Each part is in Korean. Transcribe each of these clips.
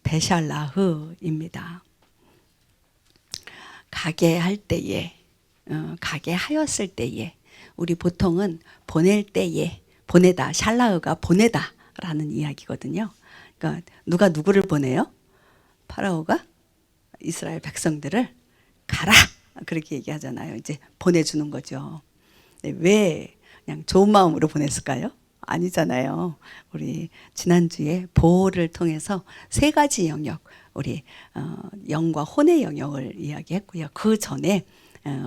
베샬라흐입니다. 가게 할 때에, 가게 하였을 때에, 우리 보통은 보낼 때에, 보내다, 샬라흐가 보내다 라는 이야기거든요. 그러니까 누가 누구를 보내요? 파라오가 이스라엘 백성들을 가라 그렇게 얘기하잖아요. 이제 보내주는 거죠. 왜 그냥 좋은 마음으로 보냈을까요? 아니잖아요. 우리 지난주에 보호를 통해서 세 가지 영역, 우리 영과 혼의 영역을 이야기했고요. 그 전에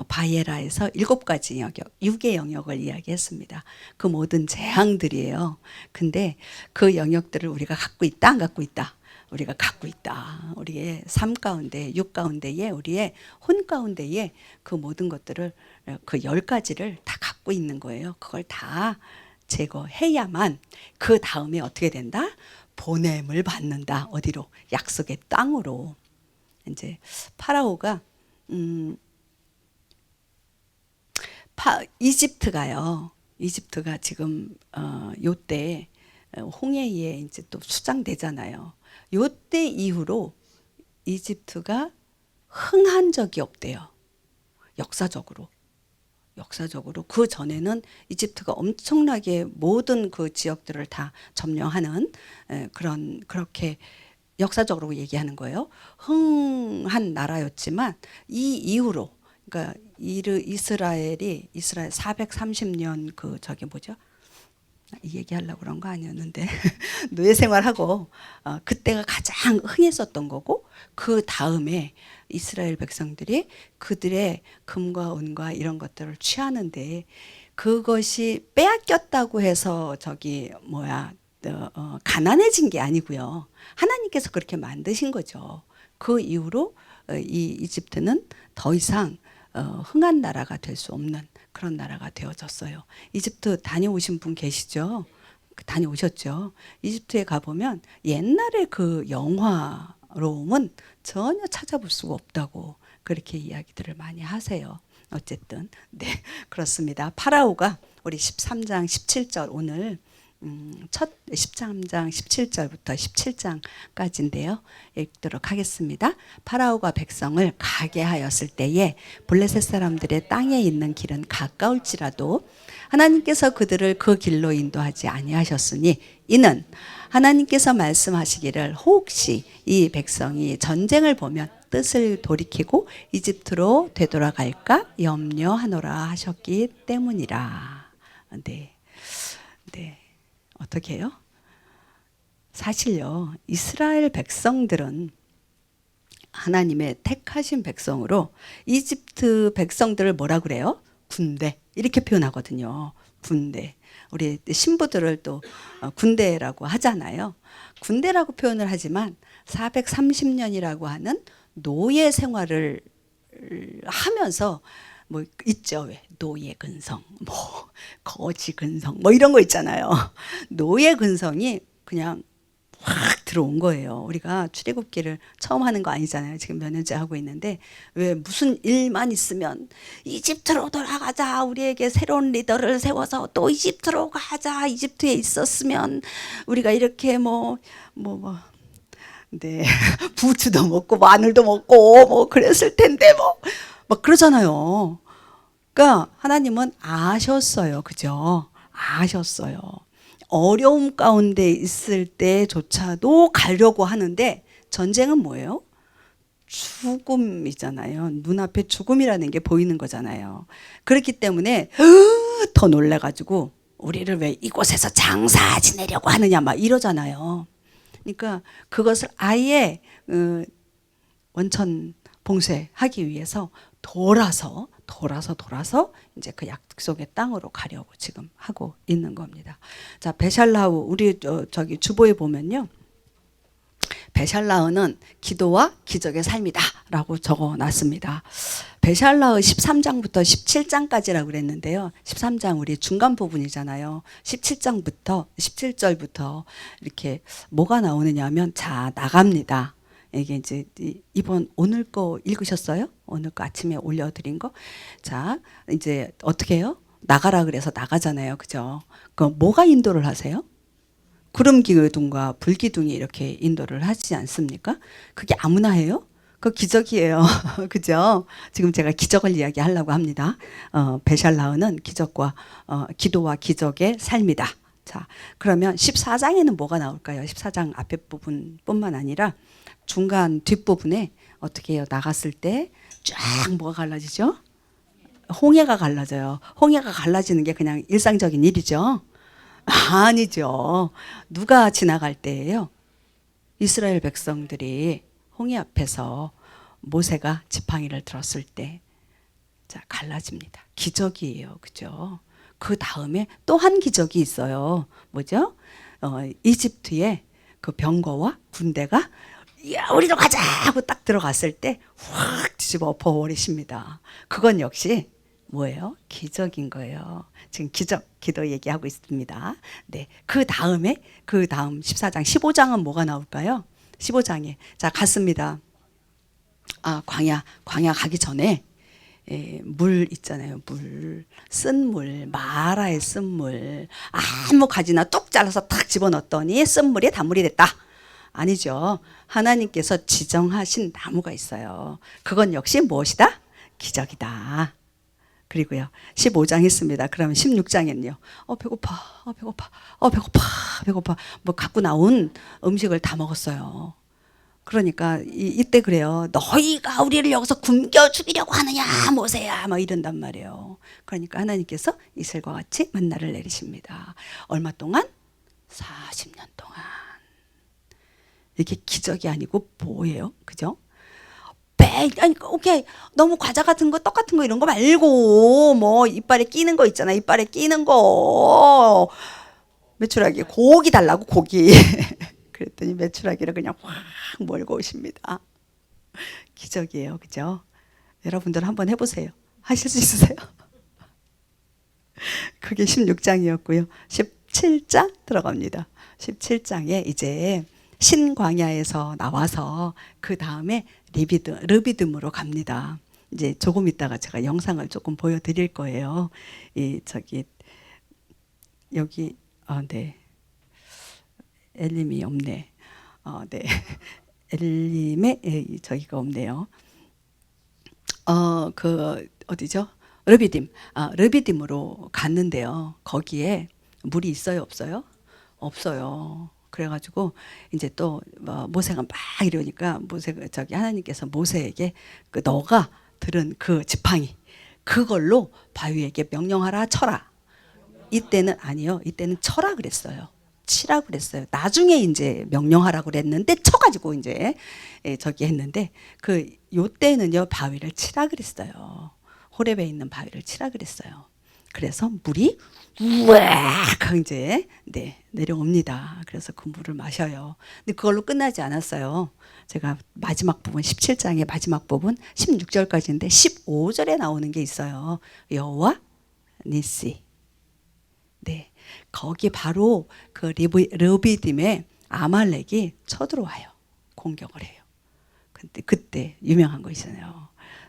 바예라에서 7가지 영역, 6의 영역을 이야기했습니다. 그 모든 재앙들이에요. 근데 그 영역들을 우리가 갖고 있다, 안 갖고 있다? 우리가 갖고 있다. 우리의 삶 가운데, 육 가운데에, 우리의 혼 가운데에 그 모든 것들을, 그 10가지를 다 갖고 있는 거예요. 그걸 다 제거해야만 그 다음에 어떻게 된다? 보냄을 받는다. 어디로? 약속의 땅으로. 이제 파라오가 이집트가 지금 요때 홍해에 이제 또 수장되잖아요. 요때 이후로 이집트가 흥한 적이 없대요. 역사적으로 그 전에는 이집트가 엄청나게 모든 그 지역들을 다 점령하는 그렇게 역사적으로 얘기하는 거예요. 흥한 나라였지만 이 이후로, 그러니까 이스라엘 430년 그 저기 뭐죠? 이 얘기하려고 그런 거 아니었는데 노예 생활하고 그때가 가장 흥했었던 거고, 그 다음에 이스라엘 백성들이 그들의 금과 은과 이런 것들을 취하는데, 그것이 빼앗겼다고 해서 저기 가난해진 게 아니고요. 하나님께서 그렇게 만드신 거죠. 그 이후로 이 이집트는 더 이상 흥한 나라가 될 수 없는 그런 나라가 되어졌어요. 이집트 다녀오신 분 계시죠? 다녀오셨죠? 이집트에 가보면 옛날에 그 영화로움은 전혀 찾아볼 수가 없다고 그렇게 이야기들을 많이 하세요. 어쨌든 네, 그렇습니다. 파라오가 우리 13장 17절 오늘 첫 13장 17절부터 17장까지인데요. 읽도록 하겠습니다. 파라오가 백성을 가게 하였을 때에 블레셋 사람들의 땅에 있는 길은 가까울지라도 하나님께서 그들을 그 길로 인도하지 아니하셨으니, 이는 하나님께서 말씀하시기를 혹시 이 백성이 전쟁을 보면 뜻을 돌이키고 이집트로 되돌아갈까 염려하노라 하셨기 때문이라. 네. 어떻게 해요? 사실요, 이스라엘 백성들은 하나님의 택하신 백성으로 이집트 백성들을 뭐라 그래요? 군대. 이렇게 표현하거든요. 군대. 우리 신부들을 또 군대라고 하잖아요. 군대라고 표현을 하지만 430년이라고 하는 노예 생활을 하면서 뭐 있죠. 왜? 노예 근성, 뭐 거지 근성, 뭐 이런 거 있잖아요. 노예 근성이 그냥 확 들어온 거예요. 우리가 출애굽기를 처음 하는 거 아니잖아요. 지금 몇 년째 하고 있는데, 왜 무슨 일만 있으면 이집트로 돌아가자, 우리에게 새로운 리더를 세워서 또 이집트로 가자, 이집트에 있었으면 우리가 이렇게 네 부추도 먹고 마늘도 먹고 뭐 그랬을 텐데 막 그러잖아요. 그러니까 하나님은 아셨어요. 그죠? 아셨어요. 어려움 가운데 있을 때조차도 가려고 하는데, 전쟁은 뭐예요? 죽음이잖아요. 눈앞에 죽음이라는 게 보이는 거잖아요. 그렇기 때문에 더 놀래가지고 우리를 왜 이곳에서 장사 지내려고 하느냐 막 이러잖아요. 그러니까 그것을 아예 원천 봉쇄하기 위해서 돌아서 이제 그 약속의 땅으로 가려고 지금 하고 있는 겁니다. 자, 베샬라흐, 우리 저기 주보에 보면요, 베샬라흐는 기도와 기적의 삶이다라고 적어놨습니다. 베샬라흐 13장부터 17장까지라고 그랬는데요. 13장 우리 중간 부분이잖아요. 17절부터 이렇게 뭐가 나오느냐면, 자, 나갑니다. 이게 이제 오늘 거 읽으셨어요? 오늘 거 아침에 올려드린 거. 자, 이제 어떻게 해요? 나가라 그래서 나가잖아요. 그죠? 그 뭐가 인도를 하세요? 구름 기둥과 불 기둥이 이렇게 인도를 하지 않습니까? 그게 아무나 해요? 그 기적이에요. 그죠? 지금 제가 기적을 이야기하려고 합니다. 베샬라흐는 기적과 기도와 기적의 삶이다. 자, 그러면 14장에는 뭐가 나올까요? 14장 앞에 부분뿐만 아니라 중간 뒷부분에 어떻게 해요? 나갔을 때 쫙 뭐가 갈라지죠? 홍해가 갈라져요. 홍해가 갈라지는 게 그냥 일상적인 일이죠. 아니죠. 누가 지나갈 때예요? 이스라엘 백성들이 홍해 앞에서 모세가 지팡이를 들었을 때, 자, 갈라집니다. 기적이에요. 그죠? 그 다음에 또 한 기적이 있어요. 뭐죠? 이집트의 그 병거와 군대가 야, 우리도 가자! 하고 딱 들어갔을 때 확 뒤집어 엎어버리십니다. 그건 역시 뭐예요? 기적인 거예요. 지금 기적, 기도 얘기하고 있습니다. 네. 그 다음 14장, 15장은 뭐가 나올까요? 15장에. 자, 갔습니다. 광야 가기 전에, 물 있잖아요. 쓴 물, 마라의 쓴 물. 아무 가지나 뚝 잘라서 탁 집어넣었더니 쓴 물이 단물이 됐다. 아니죠. 하나님께서 지정하신 나무가 있어요. 그건 역시 무엇이다? 기적이다. 그리고요, 15장 했습니다. 그러면 16장에는요, 배고파. 뭐 갖고 나온 음식을 다 먹었어요. 그러니까 이때 그래요. 너희가 우리를 여기서 굶겨 죽이려고 하느냐, 모세야. 막 이런단 말이에요. 그러니까 하나님께서 이슬과 같이 만나를 내리십니다. 얼마 동안? 40년 동안. 이게 기적이 아니고 뭐예요? 그죠? 아니, 오케이. 너무 과자 같은 거, 떡 같은 거 이런 거 말고, 뭐, 이빨에 끼는 거 있잖아. 이빨에 끼는 거. 메추라기, 고기 달라고, 고기. 그랬더니 메추라기를 그냥 확 몰고 오십니다. 기적이에요. 그죠? 여러분들 한번 해보세요. 하실 수 있으세요? 그게 16장이었고요. 17장 들어갑니다. 17장에 이제 신광야에서 나와서 그 다음에 르비딤으로 갑니다. 이제 조금 있다가 제가 영상을 조금 보여드릴 거예요. 여기 네. 엘림이 없네. 네. 엘림에 저기가 없네요. 어디죠? 르비딤으로 갔는데요. 거기에 물이 있어요, 없어요? 없어요. 그래가지고 이제 또 모세가 막 이러니까 하나님께서 모세에게 너가 들은 그 지팡이 그걸로 바위에게 명령하라, 쳐라. 이때는 아니요. 이때는 쳐라 그랬어요. 치라 그랬어요. 나중에 이제 명령하라고 그랬는데 쳐가지고 이제 저기 했는데 요때는요 바위를 치라 그랬어요. 호렙에 있는 바위를 치라 그랬어요. 그래서 물이 우악 이제 내려옵니다. 그래서 그 물을 마셔요. 근데 그걸로 끝나지 않았어요. 제가 마지막 부분 17장의 마지막 부분 16절까지인데 15절에 나오는 게 있어요. 여호와 니시. 네, 거기 바로 그 르비딤에 아말렉이 쳐들어와요. 공격을 해요. 근데 그때 유명한 거 있잖아요.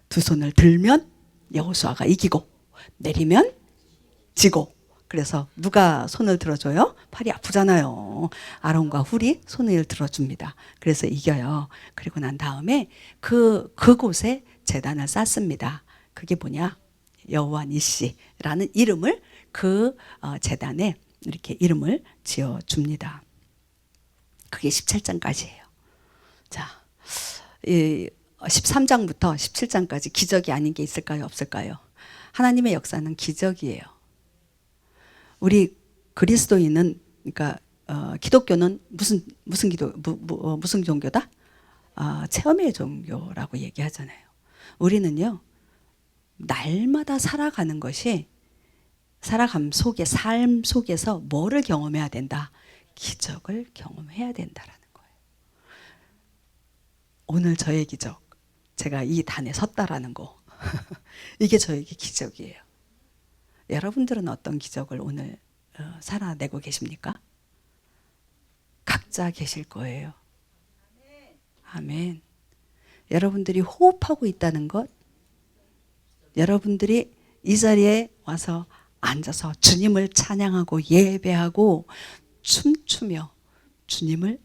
두 손을 들면 여호수아가 이기고 내리면 지고. 그래서 누가 손을 들어줘요? 팔이 아프잖아요. 아론과 훌이 손을 들어줍니다. 그래서 이겨요. 그리고 난 다음에 그곳에 제단을 쌓습니다. 그게 뭐냐? 여호와 니시라는 이름을 제단에 이렇게 이름을 지어줍니다. 그게 17장까지예요. 자, 13장부터 17장까지 기적이 아닌 게 있을까요? 없을까요? 하나님의 역사는 기적이에요. 우리 그리스도인은, 그러니까 기독교는 무슨 종교다? 체험의 종교라고 얘기하잖아요. 우리는요, 날마다 살아가는 것이 삶 속에서 뭐를 경험해야 된다? 기적을 경험해야 된다라는 거예요. 오늘 저의 기적, 제가 이 단에 섰다라는 거, 이게 저에게 기적이에요. 여러분들은 어떤 기적을 오늘 살아내고 계십니까? 각자 계실 거예요. 아멘. 여러분들이 호흡하고 있다는 것, 여러분들이 이 자리에 와서 앉아서 주님을 찬양하고 예배하고 춤추며 주님을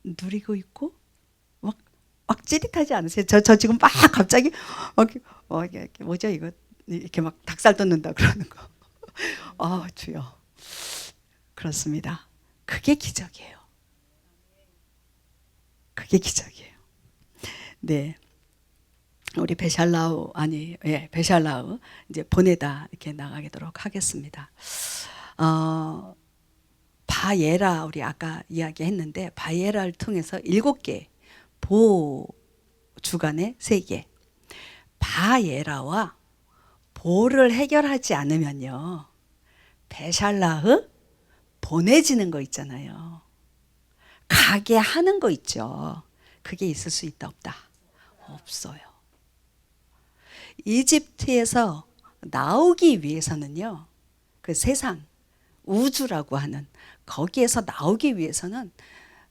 누리고 있고 막 찌릿하지 않으세요? 저 지금 막 갑자기 이렇게 뭐죠 이거 이렇게 막 닭살 돋는다 그러는 거. 주여. 그렇습니다. 그게 기적이에요. 그게 기적이에요. 네. 우리 베샬라우 베샬라우 이제 보내다 이렇게 나가도록 하겠습니다. 바예라 우리 아까 이야기했는데 바예라를 통해서 7개 보 주간에 3개. 바예라와 보를 해결하지 않으면요. 베샬라흐 보내지는 거 있잖아요. 가게 하는 거 있죠. 그게 있을 수 있다 없다? 없어요. 이집트에서 나오기 위해서는요. 그 세상 우주라고 하는 거기에서 나오기 위해서는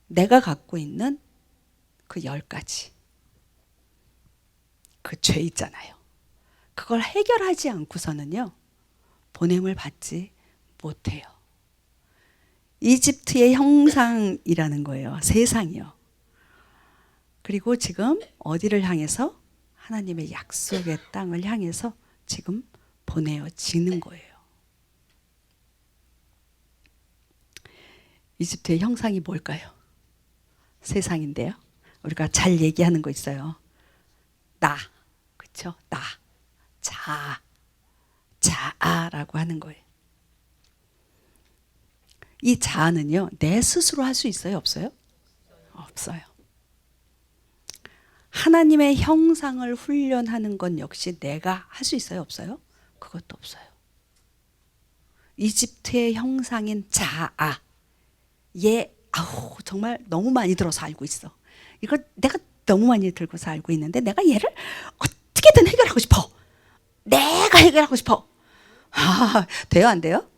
내가 갖고 있는 그 10가지 그 죄 있잖아요. 그걸 해결하지 않고서는요. 보냄을 받지 못해요. 이집트의 형상이라는 거예요. 세상이요. 그리고 지금 어디를 향해서? 하나님의 약속의 땅을 향해서 지금 보내어지는 거예요. 이집트의 형상이 뭘까요? 세상인데요. 우리가 잘 얘기하는 거 있어요. 나, 그렇죠? 나, 자아라고 하는 거예요. 이 자아는요, 내 스스로 할 수 있어요, 없어요? 없어요. 하나님의 형상을 훈련하는 건 역시 내가 할 수 있어요, 없어요? 그것도 없어요. 이집트의 형상인 자아, 정말 너무 많이 들어서 알고 있어. 이거 내가 너무 많이 들고서 알고 있는데 내가 얘를 어떻게든 해결하고 싶어. 내가 해결하고 싶어. 돼요, 안 돼요?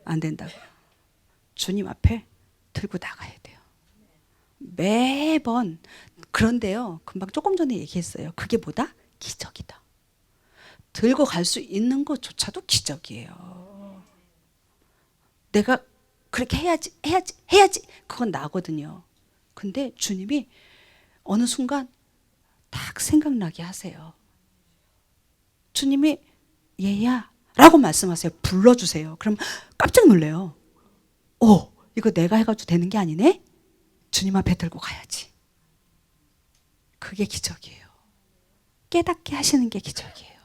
안 된다고요. 주님 앞에 들고 나가야 돼요. 매번. 그런데요, 금방 조금 전에 얘기했어요. 그게 뭐다? 기적이다. 들고 갈 수 있는 것조차도 기적이에요. 내가 그렇게 해야지. 그건 나거든요. 근데 주님이 어느 순간 딱 생각나게 하세요. 주님이 얘야 라고 말씀하세요. 불러주세요. 그럼 깜짝 놀래요. 이거 내가 해가지고 되는 게 아니네? 주님 앞에 들고 가야지. 그게 기적이에요. 깨닫게 하시는 게 기적이에요.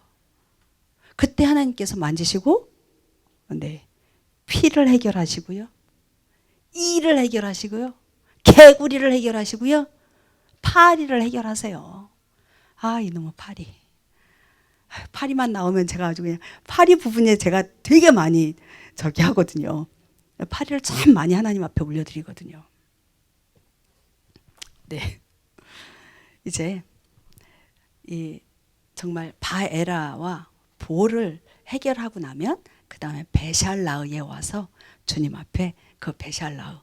그때 하나님께서 만지시고 피를 해결하시고요. 이를 해결하시고요. 개구리를 해결하시고요. 파리를 해결하세요. 이놈의 파리. 파리만 나오면 제가 아주 그냥 파리 부분에 제가 되게 많이 하거든요. 파리를 참 많이 하나님 앞에 올려드리거든요. 네. 이제 정말 바에라와 보를 해결하고 나면 그 다음에 베샬라흐에 와서 주님 앞에 그 베샬라흐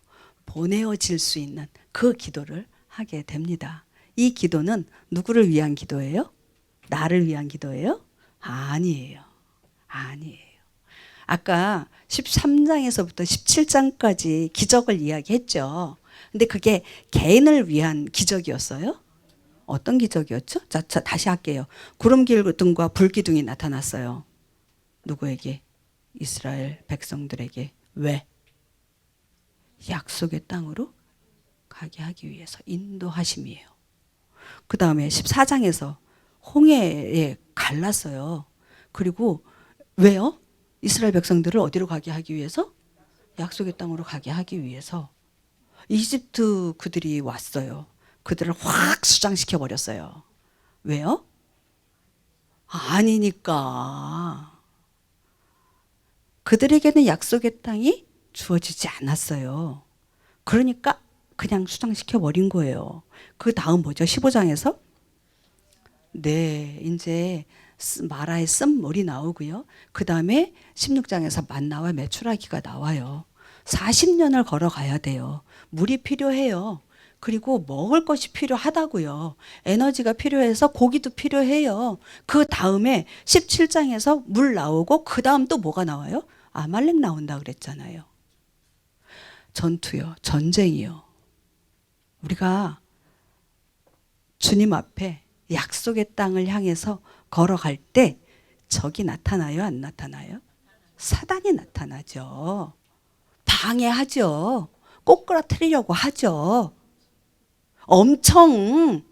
보내어질 수 있는 그 기도를 하게 됩니다. 이 기도는 누구를 위한 기도예요? 나를 위한 기도예요? 아니에요. 아까 13장에서부터 17장까지 기적을 이야기했죠. 근데 그게 개인을 위한 기적이었어요? 어떤 기적이었죠? 자, 다시 할게요. 구름 기둥과 불 기둥이 나타났어요. 누구에게? 이스라엘 백성들에게. 왜? 약속의 땅으로 가게 하기 위해서 인도하심이에요. 그 다음에 14장에서 홍해에 갈랐어요. 그리고 왜요? 이스라엘 백성들을 어디로 가게 하기 위해서? 약속의 땅으로 가게 하기 위해서. 이집트 그들이 왔어요. 그들을 확 수장시켜 버렸어요. 왜요? 아니니까. 그들에게는 약속의 땅이 주어지지 않았어요. 그러니까 그냥 수장시켜 버린 거예요. 그 다음 뭐죠? 15장에서 이제 마라의 쓴물이 나오고요. 그 다음에 16장에서 만나와 메추라기가 나와요. 40년을 걸어가야 돼요. 물이 필요해요. 그리고 먹을 것이 필요하다고요. 에너지가 필요해서 고기도 필요해요. 그 다음에 17장에서 물 나오고 그 다음 또 뭐가 나와요? 아말렉 나온다 그랬잖아요. 전투요, 전쟁이요. 우리가 주님 앞에 약속의 땅을 향해서 걸어갈 때 적이 나타나요, 안 나타나요? 사단이 나타나죠. 방해하죠. 꼬꾸라뜨리려고 하죠. 엄청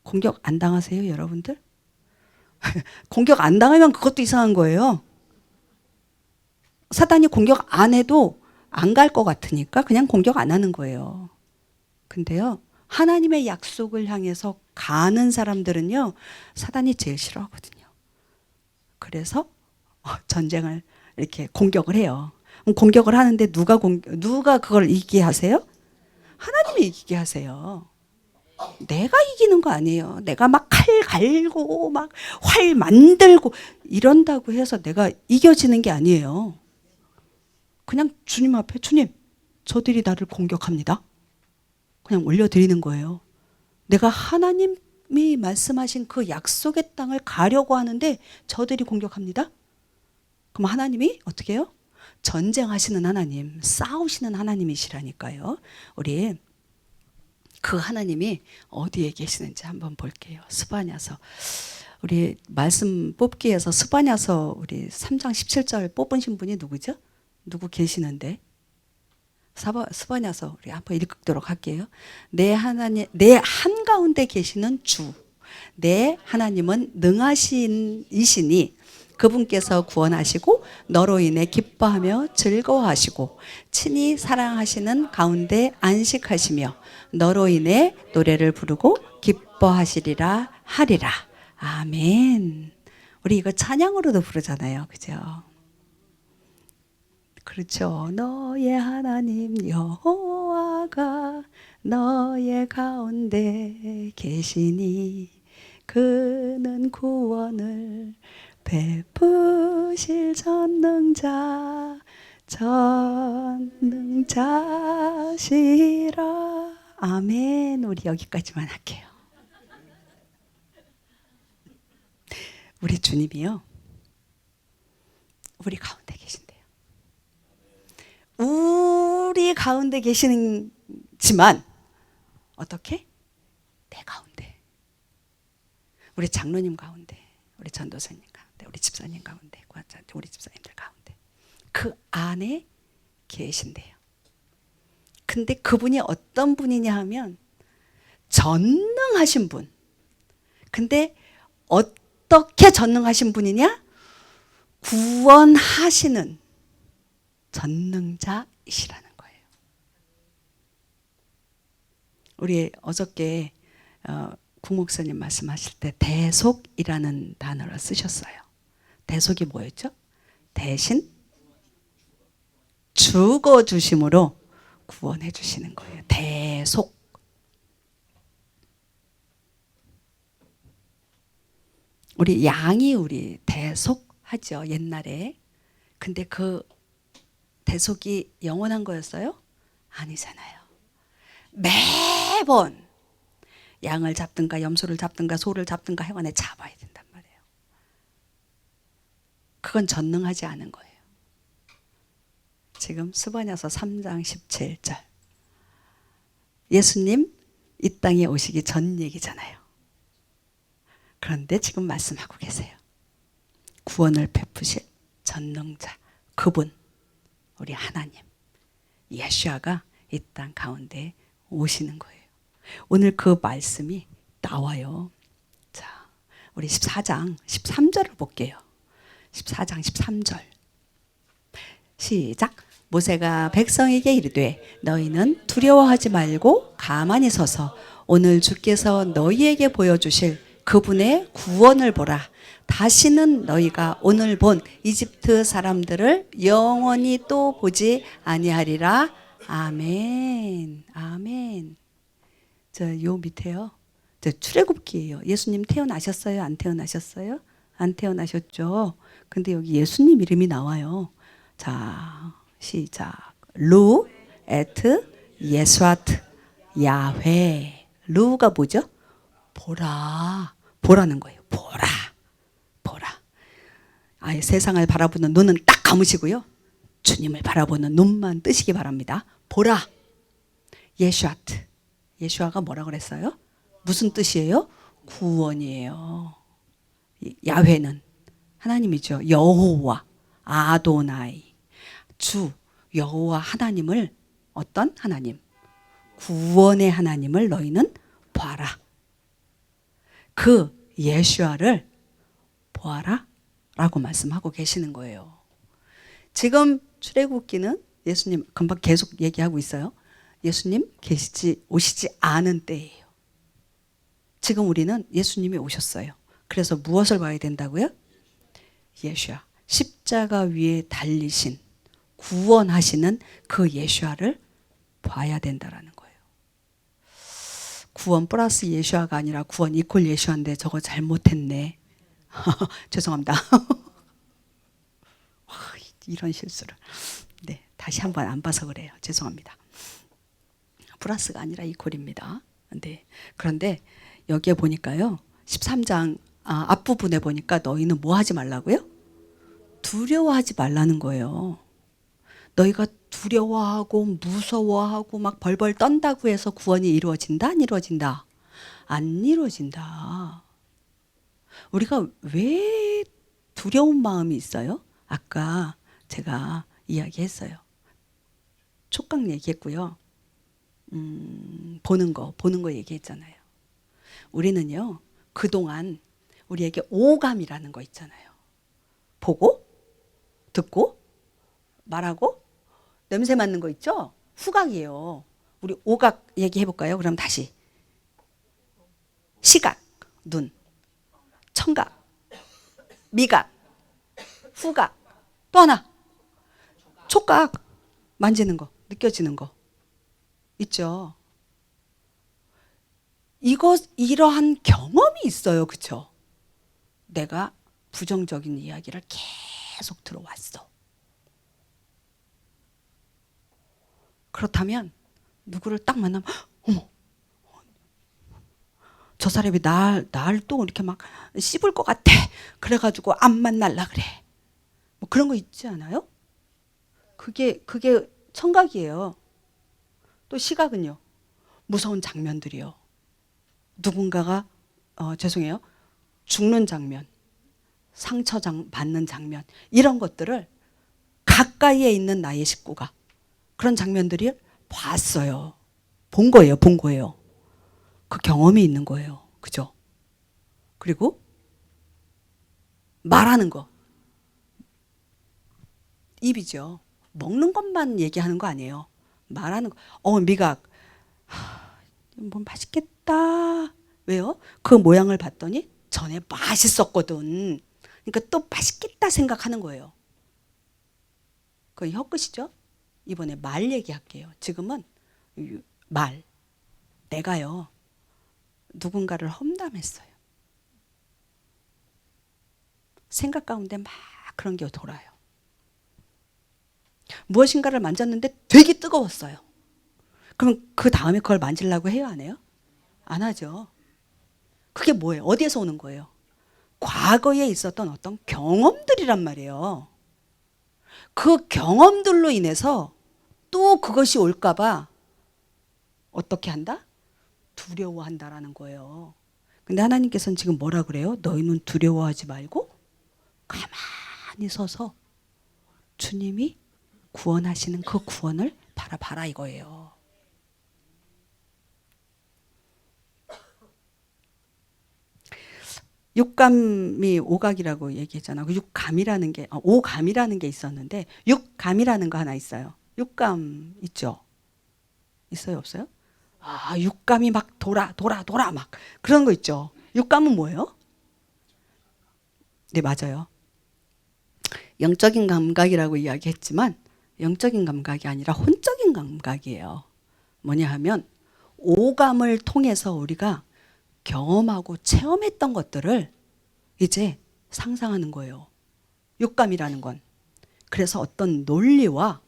공격 안 당하세요, 여러분들? 공격 안 당하면 그것도 이상한 거예요. 사단이 공격 안 해도 안 갈 것 같으니까 그냥 공격 안 하는 거예요. 근데요, 하나님의 약속을 향해서 가는 사람들은요, 사단이 제일 싫어하거든요. 그래서 전쟁을 이렇게 공격을 해요. 공격을 하는데 누가 그걸 이기게 하세요? 하나님이 이기게 하세요. 내가 이기는 거 아니에요. 내가 막 칼 갈고 막 활 만들고 이런다고 해서 내가 이겨지는 게 아니에요. 그냥 주님 앞에 주님, 저들이 나를 공격합니다. 그냥 올려드리는 거예요. 내가 하나님이 말씀하신 그 약속의 땅을 가려고 하는데 저들이 공격합니다. 그럼 하나님이 어떻게 해요? 전쟁하시는 하나님, 싸우시는 하나님이시라니까요. 우리 그 하나님이 어디에 계시는지 한번 볼게요. 스바냐서. 우리 말씀 뽑기에서 스바냐서 우리 3장 17절 뽑으신 분이 누구죠? 누구 계시는데? 스바냐서 우리 한번 읽도록 할게요. 내 하나님, 내 한가운데 계시는 주, 내 하나님은 능하신 이시니 그분께서 구원하시고 너로 인해 기뻐하며 즐거워하시고 친히 사랑하시는 가운데 안식하시며 너로 인해 노래를 부르고 기뻐하시리라 하리라. 아멘. 우리 이거 찬양으로도 부르잖아요. 그죠? 그렇죠. 너의 하나님 여호와가 너의 가운데 계시니 그는 구원을 베푸실 전능자시라. 아멘. 우리 여기까지만 할게요. 우리 주님이요, 우리 가운데 계신대요. 우리 가운데 계시지만 어떻게? 내 가운데, 우리 장로님 가운데, 우리 전도사님 가운데, 우리 집사님 가운데, 우리 집사님들 가운데 그 안에 계신대요. 근데 그분이 어떤 분이냐 하면 전능하신 분. 근데 어떻게 전능하신 분이냐? 구원하시는 전능자이시라는 거예요. 우리 어저께 국목사님 말씀하실 때 대속이라는 단어를 쓰셨어요. 대속이 뭐였죠? 대신 죽어주심으로 구원해 주시는 거예요. 대속. 우리 양이 우리 대속하죠, 옛날에. 근데 그 대속이 영원한 거였어요? 아니잖아요. 매번 양을 잡든가 염소를 잡든가 소를 잡든가 해관에 잡아야 된단 말이에요. 그건 전능하지 않은 거예요. 지금 스바냐서 3장 17절. 예수님 이 땅에 오시기 전 얘기잖아요. 그런데 지금 말씀하고 계세요. 구원을 베푸실 전능자, 그분, 우리 하나님, 예수아가 이 땅 가운데 오시는 거예요. 오늘 그 말씀이 나와요. 자, 우리 14장 13절을 볼게요. 14장 13절. 시작. 모세가 백성에게 이르되 너희는 두려워하지 말고 가만히 서서 오늘 주께서 너희에게 보여주실 그분의 구원을 보라. 다시는 너희가 오늘 본 이집트 사람들을 영원히 또 보지 아니하리라. 아멘. 아멘. 요 밑에요. 출애굽기예요. 예수님 태어나셨어요? 안 태어나셨어요? 안 태어나셨죠. 근데 여기 예수님 이름이 나와요. 자, 시작. 루, 에트, 예수아트, 야훼. 루가 뭐죠? 보라. 보라는 거예요. 보라. 보라. 아예 세상을 바라보는 눈은 딱 감으시고요. 주님을 바라보는 눈만 뜨시기 바랍니다. 보라. 예슈아트. 예슈아가 뭐라 그랬어요? 무슨 뜻이에요? 구원이에요. 야훼는 하나님이죠. 여호와 아도나이. 주 여호와 하나님을, 어떤 하나님? 구원의 하나님을 너희는 봐라. 그 예슈아를 보아라 라고 말씀하고 계시는 거예요. 지금 출애굽기는 예수님 금방 계속 얘기하고 있어요. 예수님 오시지 않은 때예요. 지금 우리는 예수님이 오셨어요. 그래서 무엇을 봐야 된다고요? 예슈아. 십자가 위에 달리신, 구원하시는 그 예슈아를 봐야 된다라는 거예요. 구원 플러스 예슈아가 아니라 구원 이퀄 예슈아인데 저거 잘못했네. 죄송합니다. 이런 실수를. 네, 다시 한번 안 봐서 그래요. 죄송합니다. 플러스가 아니라 이퀄입니다. 네. 그런데 여기에 보니까요. 13장 앞부분에 보니까 너희는 뭐 하지 말라고요? 두려워하지 말라는 거예요. 너희가 두려워하고 무서워하고 막 벌벌 떤다고 해서 구원이 이루어진다? 안 이루어진다? 안 이루어진다. 우리가 왜 두려운 마음이 있어요? 아까 제가 이야기했어요. 촉각 얘기했고요. 보는 거 얘기했잖아요. 우리는요, 그동안 우리에게 오감이라는 거 있잖아요. 보고, 듣고, 말하고, 냄새 맡는 거 있죠? 후각이에요. 우리 오각 얘기해볼까요? 그럼 다시. 시각, 눈. 청각, 미각, 후각, 또 하나. 촉각, 만지는 거, 느껴지는 거. 있죠? 이러한 경험이 있어요. 그쵸? 내가 부정적인 이야기를 계속 들어왔어. 그렇다면 누구를 딱 만나면 어머, 저 사람이 날 또 이렇게 막 씹을 것 같아. 그래가지고 안 만날라 그래. 뭐 그런 거 있지 않아요? 그게 청각이에요. 또 시각은요. 무서운 장면들이요. 누군가가 죄송해요. 죽는 장면, 상처 받는 장면, 이런 것들을 가까이에 있는 나의 식구가 그런 장면들이 봤어요. 본 거예요. 그 경험이 있는 거예요. 그죠? 그리고 말하는 거. 입이죠. 먹는 것만 얘기하는 거 아니에요. 말하는 거. 미각. 뭐 맛있겠다. 왜요? 그 모양을 봤더니 전에 맛있었거든. 그러니까 또 맛있겠다 생각하는 거예요. 그건 혀끝이죠. 이번에 말 얘기할게요. 지금은 말. 내가요. 누군가를 험담했어요. 생각 가운데 막 그런 게 돌아요. 무엇인가를 만졌는데 되게 뜨거웠어요. 그럼 그 다음에 그걸 만지려고 해요? 안 해요? 안 하죠. 그게 뭐예요? 어디에서 오는 거예요? 과거에 있었던 어떤 경험들이란 말이에요. 그 경험들로 인해서 또 그것이 올까봐 어떻게 한다? 두려워한다라는 거예요. 근데 하나님께서는 지금 뭐라 그래요? 너희는 두려워하지 말고 가만히 서서 주님이 구원하시는 그 구원을 바라봐라 이거예요. 육감이 오각이라고 얘기했잖아. 그 육감이라는 게, 오감이라는 게 있었는데 육감이라는 거 하나 있어요. 육감 있죠? 있어요, 없어요? 육감이 막 돌아 막 그런 거 있죠. 육감은 뭐예요? 네, 맞아요. 영적인 감각이라고 이야기했지만 영적인 감각이 아니라 혼적인 감각이에요. 뭐냐 하면 오감을 통해서 우리가 경험하고 체험했던 것들을 이제 상상하는 거예요. 육감이라는 건. 그래서 어떤 논리와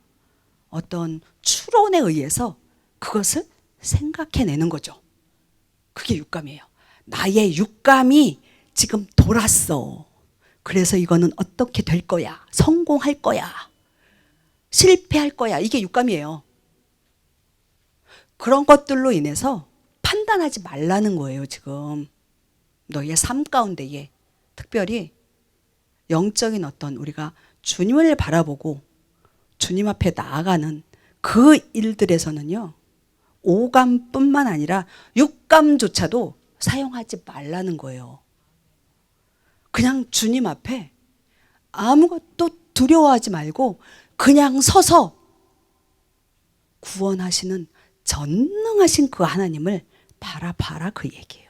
어떤 추론에 의해서 그것을 생각해내는 거죠. 그게 육감이에요. 나의 육감이 지금 돌았어. 그래서 이거는 어떻게 될 거야. 성공할 거야. 실패할 거야. 이게 육감이에요. 그런 것들로 인해서 판단하지 말라는 거예요, 지금. 너의 삶 가운데에 특별히 영적인 어떤 우리가 주님을 바라보고 주님 앞에 나아가는 그 일들에서는요, 오감뿐만 아니라 육감조차도 사용하지 말라는 거예요. 그냥 주님 앞에 아무것도 두려워하지 말고 그냥 서서 구원하시는 전능하신 그 하나님을 바라봐라, 그 얘기예요.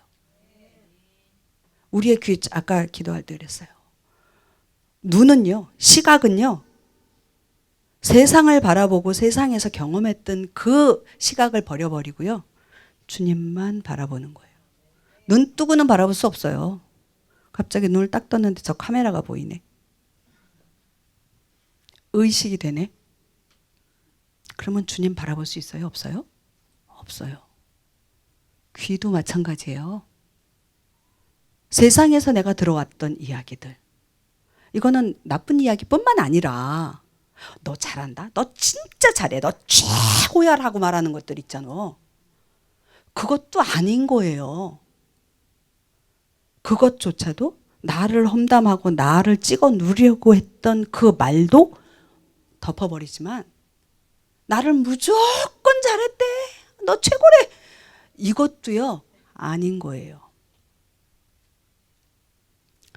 우리의 귀, 아까 기도할 때 그랬어요. 눈은요, 시각은요, 세상을 바라보고 세상에서 경험했던 그 시각을 버려버리고요, 주님만 바라보는 거예요. 눈뜨고는 바라볼 수 없어요. 갑자기 눈을 딱 떴는데 저 카메라가 보이네. 의식이 되네. 그러면 주님 바라볼 수 있어요? 없어요? 없어요. 귀도 마찬가지예요. 세상에서 내가 들어왔던 이야기들, 이거는 나쁜 이야기뿐만 아니라 너 잘한다, 너 진짜 잘해, 너 최고야 라고 말하는 것들 있잖아. 그것도 아닌 거예요. 그것조차도 나를 험담하고 나를 찍어 누리려고 했던 그 말도 덮어버리지만, 나를 무조건 잘했대, 너 최고래, 이것도요 아닌 거예요.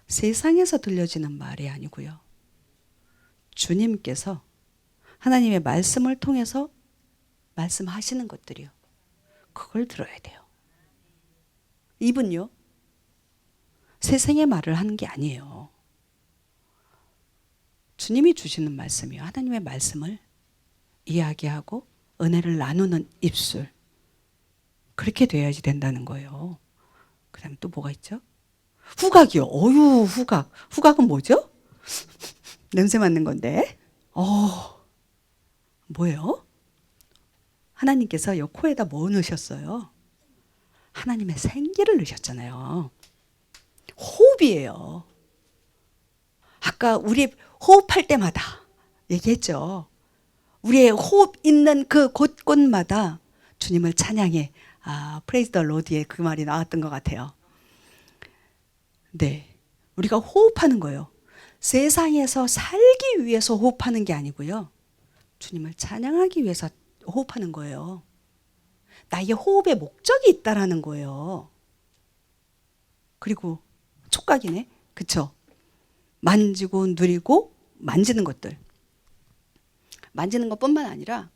세상에서 들려지는 말이 아니고요, 주님께서 하나님의 말씀을 통해서 말씀하시는 것들이요, 그걸 들어야 돼요. 이분요 세상의 말을 하는 게 아니에요. 주님이 주시는 말씀이요, 하나님의 말씀을 이야기하고 은혜를 나누는 입술, 그렇게 돼야지 된다는 거예요. 그 다음에 또 뭐가 있죠? 후각이요. 어유, 후각. 후각은 뭐죠? 냄새 맡는 건데. 뭐예요? 하나님께서 요 코에다 뭐 넣으셨어요? 하나님의 생기를 넣으셨잖아요. 호흡이에요. 아까 우리 호흡할 때마다 얘기했죠. 우리의 호흡 있는 그 곳곳마다 주님을 찬양해. 프레이즈 더 로드에 그 말이 나왔던 것 같아요. 네, 우리가 호흡하는 거예요. 세상에서 살기 위해서 호흡하는 게 아니고요, 주님을 찬양하기 위해서 호흡하는 거예요. 나의 호흡에 목적이 있다라는 거예요. 그리고 촉각이네, 그쵸? 만지고 누리고 만지는 것들, 만지는 것뿐만 아니라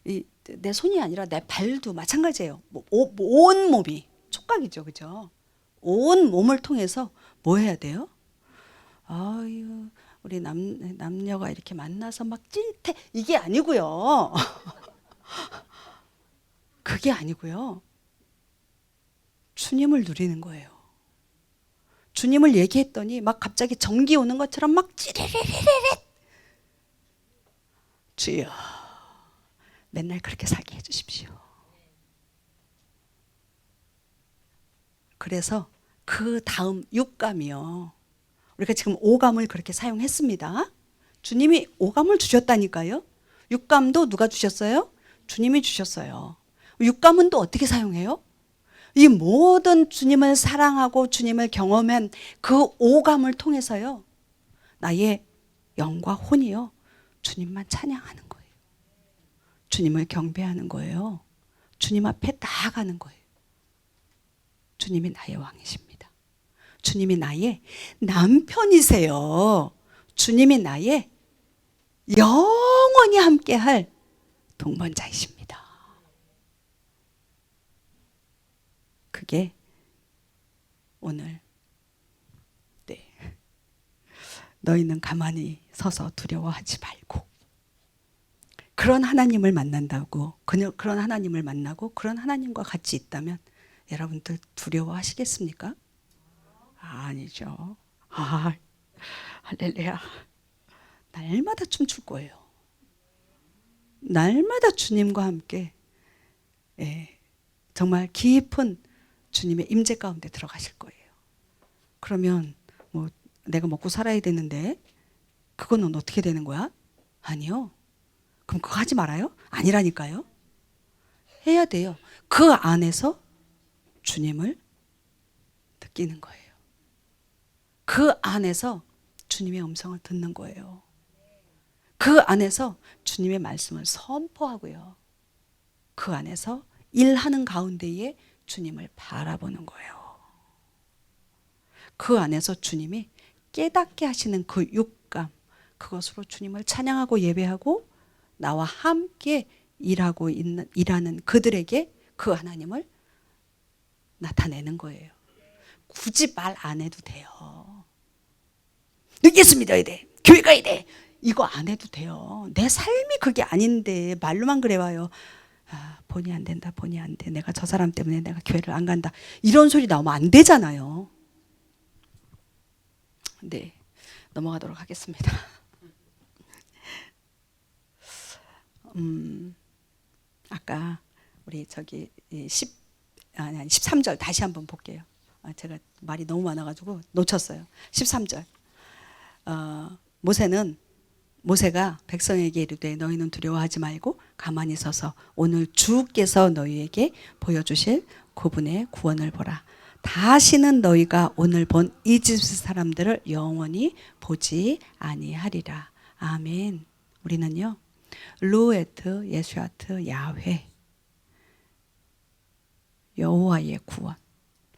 내 손이 아니라 내 발도 마찬가지예요. 온 몸이 촉각이죠, 그죠? 온 몸을 통해서 뭐 해야 돼요? 아유, 우리 남녀가 이렇게 만나서 막 찐태, 이게 아니고요. 그게 아니고요, 주님을 누리는 거예요. 주님을 얘기했더니 막 갑자기 전기 오는 것처럼 막 찌리리리릿, 주여 맨날 그렇게 살게 해주십시오. 그래서 그 다음 육감이요, 우리가 지금 오감을 그렇게 사용했습니다. 주님이 오감을 주셨다니까요. 육감도 누가 주셨어요? 주님이 주셨어요. 육감은 또 어떻게 사용해요? 이 모든 주님을 사랑하고 주님을 경험한 그 오감을 통해서요, 나의 영과 혼이요, 주님만 찬양하는 거예요. 주님을 경배하는 거예요. 주님 앞에 나아가는 거예요. 주님이 나의 왕이십니다. 주님이 나의 남편이세요. 주님이 나의 영원히 함께할 동반자이십니다. 그게 오늘, 네, 너희는 가만히 서서 두려워하지 말고, 그런 하나님을 만난다고, 그런 하나님을 만나고 그런 하나님과 같이 있다면 여러분들 두려워하시겠습니까? 아니죠. 할렐루야. 날마다 춤출 거예요. 날마다 주님과 함께, 정말 깊은 주님의 임재 가운데 들어가실 거예요. 그러면 뭐 내가 먹고 살아야 되는데 그거는 어떻게 되는 거야? 아니요. 그럼 그거 하지 말아요? 아니라니까요. 해야 돼요. 그 안에서 주님을 느끼는 거예요. 그 안에서 주님의 음성을 듣는 거예요. 그 안에서 주님의 말씀을 선포하고요. 그 안에서 일하는 가운데에 주님을 바라보는 거예요. 그 안에서 주님이 깨닫게 하시는 그 육감, 그것으로 주님을 찬양하고 예배하고 나와 함께 일하는 그들에게 그 하나님을 나타내는 거예요. 굳이 말 안 해도 돼요. 예수 믿어야 돼. 교회 가야 돼. 이거 안 해도 돼요. 내 삶이 그게 아닌데 말로만 그래와요. 아, 본의 안 된다. 본의 안 돼. 내가 저 사람 때문에 내가 교회를 안 간다. 이런 소리 나오면 안 되잖아요. 네, 넘어가도록 하겠습니다. 아까 우리 저기 13절 다시 한번 볼게요. 제가 말이 너무 많아가지고 놓쳤어요. 13절. 모세가 백성에게 이르되 너희는 두려워하지 말고 가만히 서서 오늘 주께서 너희에게 보여주실 그분의 구원을 보라. 다시는 너희가 오늘 본 이집트 사람들을 영원히 보지 아니하리라. 아멘. 우리는요, 루에트 예수아트 야훼, 여호와의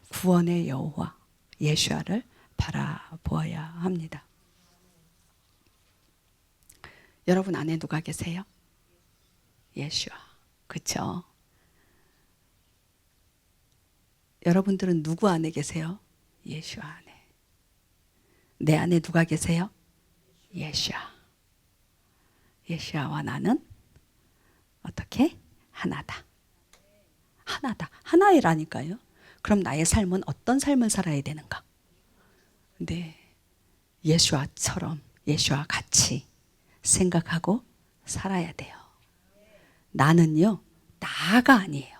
구원의 여호와 예수아를 바라보아야 합니다. 여러분 안에 누가 계세요? 예수아. 그렇죠? 여러분들은 누구 안에 계세요? 예수아 안에. 내 안에 누가 계세요? 예수아. 예수아와 나는 어떻게? 하나다. 하나다. 하나이라니까요. 그럼 나의 삶은 어떤 삶을 살아야 되는가? 네. 예수아처럼, 예수아 같이 생각하고 살아야 돼요. 나는요, 나가 아니에요.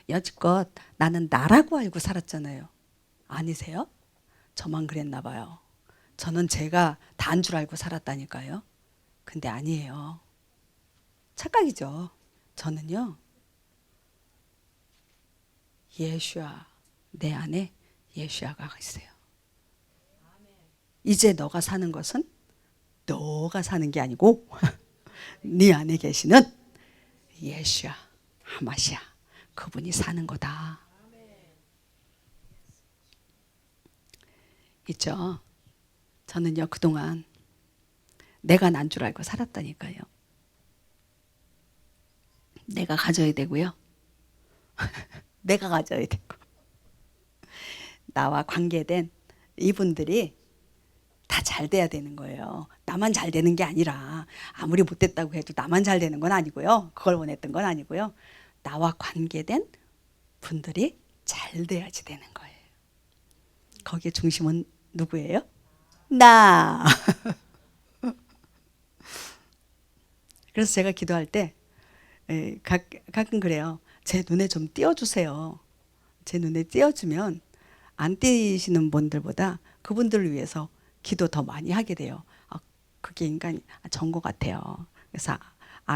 여지껏 나는 나라고 알고 살았잖아요. 아니세요? 저만 그랬나 봐요. 저는 제가 다인 줄 알고 살았다니까요. 근데 아니에요. 착각이죠. 저는요, 예수아, 내 안에 예수아가 있어요. 이제 너가 사는 것은 너가 사는 게 아니고 네 안에 계시는 예수아, 하마시아, 그분이 사는 거다. 있죠. 저는요, 그동안 내가 난 줄 알고 살았다니까요. 내가 가져야 되고요. 내가 가져야 되고. 나와 관계된 이분들이 다 잘 돼야 되는 거예요. 나만 잘 되는 게 아니라, 아무리 못됐다고 해도 나만 잘 되는 건 아니고요. 그걸 원했던 건 아니고요. 나와 관계된 분들이 잘 돼야지 되는 거예요. 거기에 중심은 누구예요? 나. 그래서 제가 기도할 때 가끔 그래요. 제 눈에 좀 띄워주세요. 제 눈에 띄워주면 안 띄시는 분들보다 그분들을 위해서 기도 더 많이 하게 돼요. 그게 인간 전거 같아요. 그래서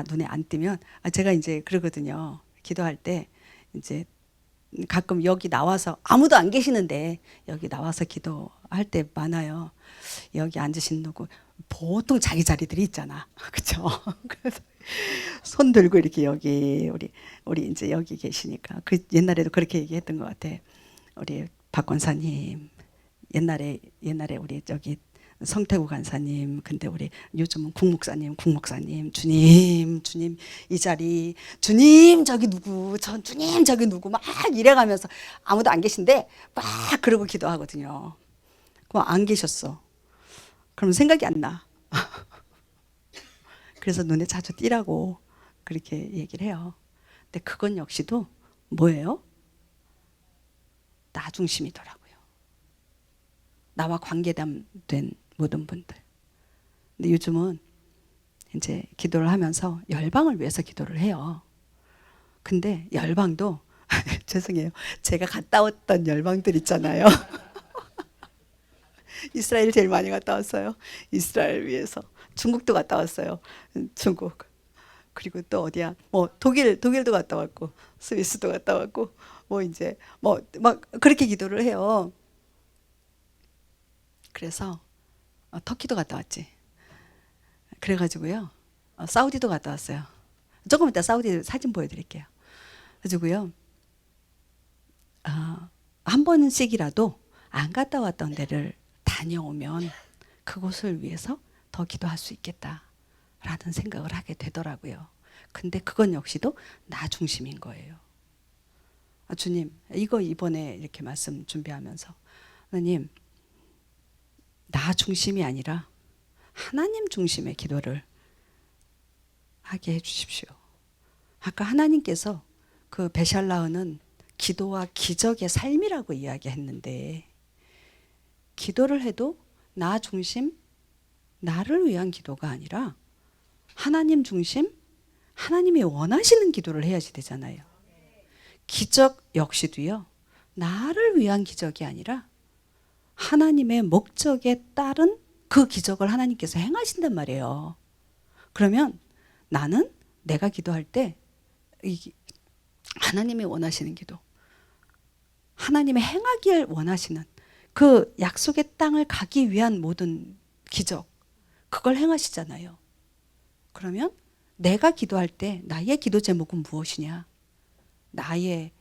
눈에 안 띄면 제가 이제 그러거든요. 기도할 때 이제 가끔 여기 나와서 아무도 안 계시는데 여기 나와서 기도할 때 많아요. 여기 앉으신 누구 보통 자기 자리들이 있잖아. 그렇죠? 그래서 손 들고 이렇게 여기 우리 이제 여기 계시니까 그 옛날에도 그렇게 얘기했던 것 같아. 우리 박 권사님 옛날에 우리 저기 성태구 간사님, 근데 우리 요즘은 국목사님 주님 이 자리, 주님 저기 누구, 주님 저기 누구 막 이래가면서 아무도 안 계신데 막 그러고 기도하거든요. 그럼 안 계셨어. 그럼 생각이 안 나. 그래서 눈에 자주 띄라고 그렇게 얘기를 해요. 근데 그건 역시도 뭐예요? 나 중심이더라고요. 나와 관계된 모든 분들. 근데 요즘은 이제 기도를 하면서 열방을 위해서 기도를 해요. 근데 열방도 죄송해요. 제가 갔다 왔던 열방들 있잖아요. 이스라엘 제일 많이 갔다 왔어요. 이스라엘 위해서. 중국도 갔다 왔어요. 중국. 그리고 또 어디야? 뭐 독일도 갔다 왔고 스위스도 갔다 왔고 뭐 이제 뭐 막 그렇게 기도를 해요. 그래서 터키도 갔다 왔지. 그래가지고요. 사우디도 갔다 왔어요. 조금 이따 사우디 사진 보여드릴게요. 그래가지고요. 한 번씩이라도 안 갔다 왔던 데를 다녀오면 그곳을 위해서 더 기도할 수 있겠다라는 생각을 하게 되더라고요. 근데 그건 역시도 나 중심인 거예요. 주님, 이거 이번에 이렇게 말씀 준비하면서 하나님, 나 중심이 아니라 하나님 중심의 기도를 하게 해주십시오. 아까 하나님께서 그 베샬라흐는 기도와 기적의 삶이라고 이야기했는데 기도를 해도 나 중심, 나를 위한 기도가 아니라 하나님 중심, 하나님이 원하시는 기도를 해야지 되잖아요. 기적 역시도요. 나를 위한 기적이 아니라 하나님의 목적에 따른 그 기적을 하나님께서 행하신단 말이에요. 그러면 나는 내가 기도할 때 하나님이 원하시는 기도, 하나님의 행하길 원하시는 그 약속의 땅을 가기 위한 모든 기적, 그걸 행하시잖아요. 그러면 내가 기도할 때 나의 기도 제목은 무엇이냐? 나의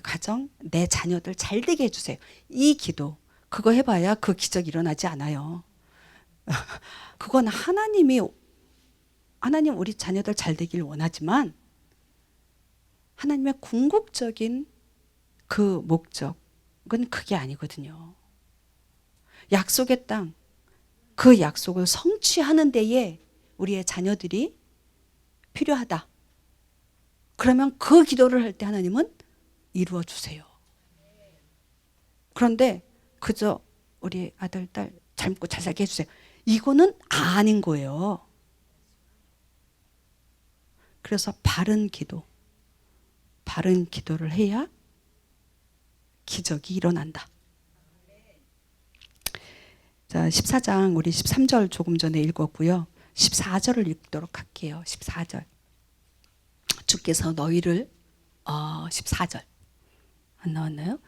가정, 내 자녀들 잘 되게 해주세요. 이 기도, 그거 해봐야 그 기적이 일어나지 않아요. 그건 하나님 우리 자녀들 잘 되길 원하지만 하나님의 궁극적인 그 목적은 그게 아니거든요. 약속의 땅, 그 약속을 성취하는 데에 우리의 자녀들이 필요하다. 그러면 그 기도를 할 때 하나님은 이루어 주세요. 그런데 그저 우리 아들, 딸 잘 먹고 잘 살게 해주세요. 이거는 아닌 거예요. 그래서 바른 기도를 해야 기적이 일어난다. 자, 14장 우리 13절 조금 전에 읽었고요. 14절을 읽도록 할게요. 14절. 주께서 너희를 14절 안 나왔나요?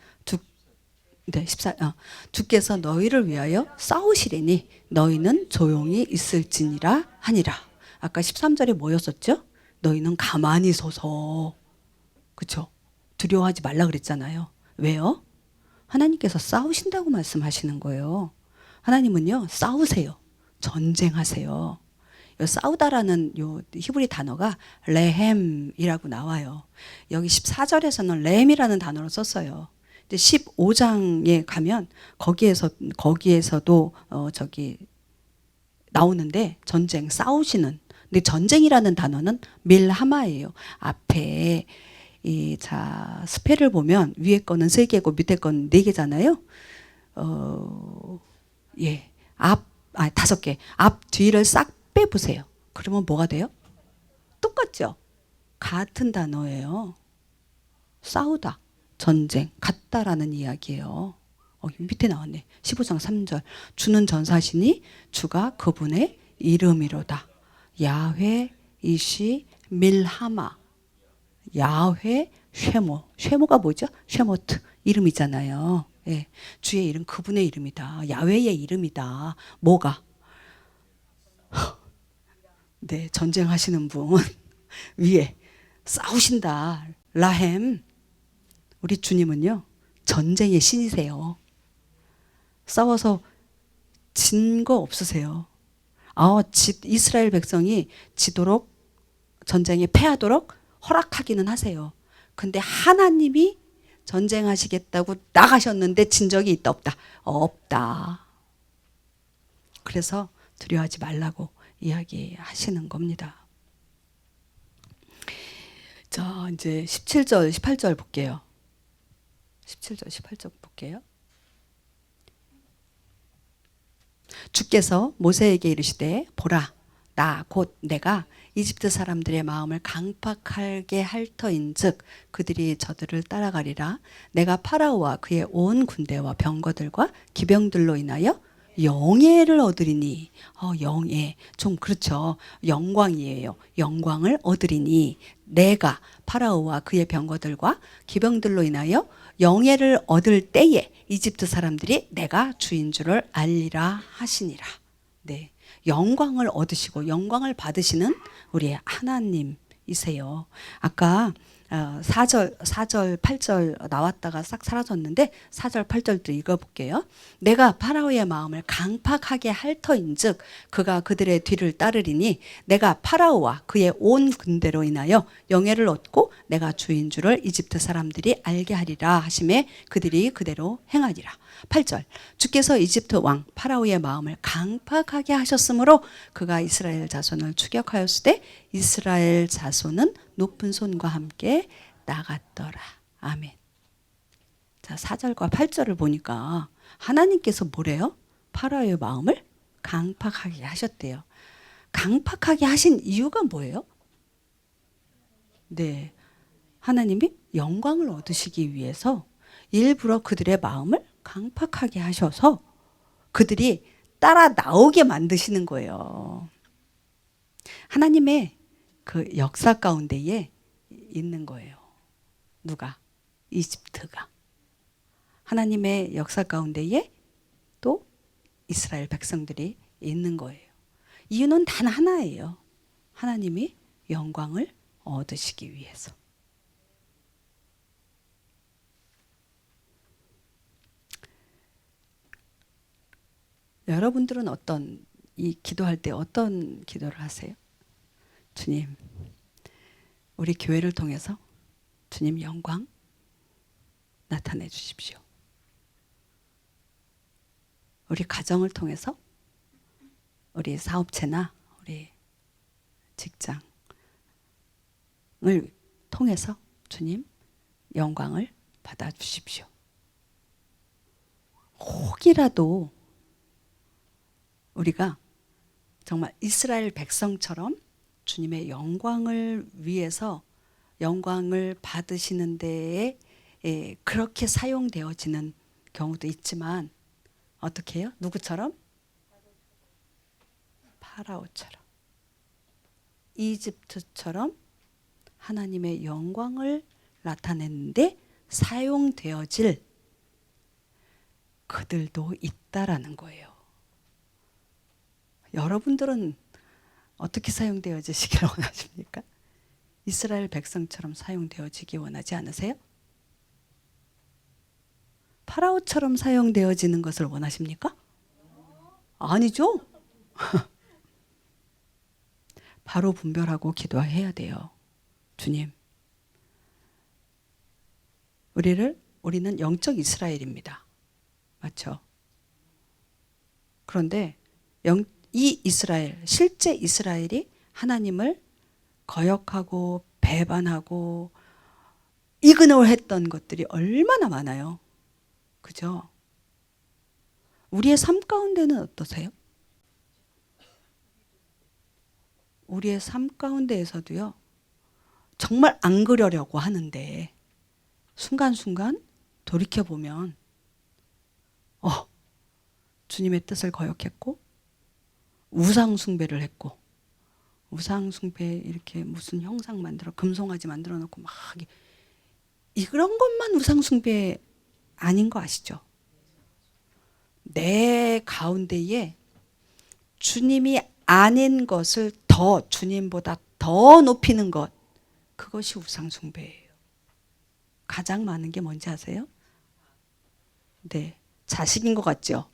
네, 14. 주께서 너희를 위하여 싸우시리니 너희는 조용히 있을지니라 하니라. 아까 13절에 뭐였었죠? 너희는 가만히 서서. 그렇죠? 두려워하지 말라 그랬잖아요. 왜요? 하나님께서 싸우신다고 말씀하시는 거예요. 하나님은요, 싸우세요. 전쟁하세요. 싸우다라는 요 히브리 단어가 레헴이라고 나와요. 여기 14절에서는 레헴이라는 단어를 썼어요. 근데 15장에 가면 거기에서도 나오는데 전쟁, 싸우시는. 근데 전쟁이라는 단어는 밀하마예요. 앞에 스펠을 보면 위에 거는 3개고 밑에 거는 4개잖아요. 예. 5개. 앞 뒤를 싹 빼보세요. 그러면 뭐가 돼요? 똑같죠? 같은 단어예요. 싸우다, 전쟁, 같다라는 이야기예요. 밑에 나왔네. 15장 3절. 주는 전사시니 주가 그분의 이름이로다. 야훼 이시 밀하마. 야훼 쉐모. 쉐모가 뭐죠? 쉐모트. 이름이잖아요. 예. 주의 이름 그분의 이름이다. 야훼의 이름이다. 뭐가? 네, 전쟁하시는 분 위에 싸우신다. 라헴. 우리 주님은요, 전쟁의 신이세요. 싸워서 진 거 없으세요. 이스라엘 백성이 지도록, 전쟁에 패하도록 허락하기는 하세요. 근데 하나님이 전쟁하시겠다고 나가셨는데 진 적이 있다 없다? 없다. 그래서 두려워하지 말라고 이야기하시는 겁니다. 자, 이제 17절, 18절 볼게요. 17절, 18절 볼게요. 주께서 모세에게 이르시되 보라, 나 곧 내가 이집트 사람들의 마음을 강팍하게 할 터인즉 그들이 저들을 따라가리라. 내가 파라오와 그의 온 군대와 병거들과 기병들로 인하여 영예를 얻으리니. 영예. 좀 그렇죠. 영광이에요. 영광을 얻으리니 내가 파라오와 그의 병거들과 기병들로 인하여 영예를 얻을 때에 이집트 사람들이 내가 주인 줄을 알리라 하시니라. 네. 영광을 얻으시고 영광을 받으시는 우리 하나님이세요. 아까 4절, 8절 나왔다가 싹 사라졌는데 4절, 8절도 읽어볼게요. 내가 파라오의 마음을 강팍하게 할 터인즉 그가 그들의 뒤를 따르리니 내가 파라오와 그의 온 군대로 인하여 영예를 얻고 내가 주인 줄을 이집트 사람들이 알게 하리라 하심에 그들이 그대로 행하리라. 8절 주께서 이집트 왕 파라오의 마음을 강팍하게 하셨으므로 그가 이스라엘 자손을 추격하였으되 이스라엘 자손은 높은 손과 함께 나갔더라. 아멘. 자, 4절과 8절을 보니까 하나님께서 뭐래요? 파라오의 마음을 강팍하게 하셨대요. 강팍하게 하신 이유가 뭐예요? 네, 하나님이 영광을 얻으시기 위해서 일부러 그들의 마음을 강팍하게 하셔서 그들이 따라 나오게 만드시는 거예요. 하나님의 그 역사 가운데에 있는 거예요. 누가? 이집트가. 하나님의 역사 가운데에 또 이스라엘 백성들이 있는 거예요. 이유는 단 하나예요. 하나님이 영광을 얻으시기 위해서. 여러분들은 이 기도할 때 어떤 기도를 하세요? 주님, 우리 교회를 통해서 주님 영광 나타내 주십시오. 우리 가정을 통해서 우리 사업체나 우리 직장을 통해서 주님 영광을 받아 주십시오. 혹이라도 우리가 정말 이스라엘 백성처럼 주님의 영광을 위해서 영광을 받으시는 데에 그렇게 사용되어지는 경우도 있지만 어떻게 해요? 누구처럼? 파라오처럼. 이집트처럼 하나님의 영광을 나타내는데 사용되어질 그들도 있다라는 거예요. 여러분들은 어떻게 사용되어지시기를 원하십니까? 이스라엘 백성처럼 사용되어지기 원하지 않으세요? 파라오처럼 사용되어지는 것을 원하십니까? 아니죠. 바로 분별하고 기도해야 돼요. 주님, 우리는 영적 이스라엘입니다. 맞죠? 그런데 이 이스라엘, 실제 이스라엘이 하나님을 거역하고 배반하고 이그노했던 것들이 얼마나 많아요. 그죠? 우리의 삶 가운데는 어떠세요? 우리의 삶 가운데에서도요, 정말 안 그러려고 하는데 순간순간 돌이켜보면 주님의 뜻을 거역했고 우상 숭배를 했고, 우상 숭배 이렇게 무슨 형상 만들어 금송아지 만들어 놓고 막 이런 것만 우상 숭배 아닌 거 아시죠? 내 가운데에 주님이 아닌 것을 더 주님보다 더 높이는 것, 그것이 우상 숭배예요. 가장 많은 게 뭔지 아세요? 네, 자식인 것 같죠?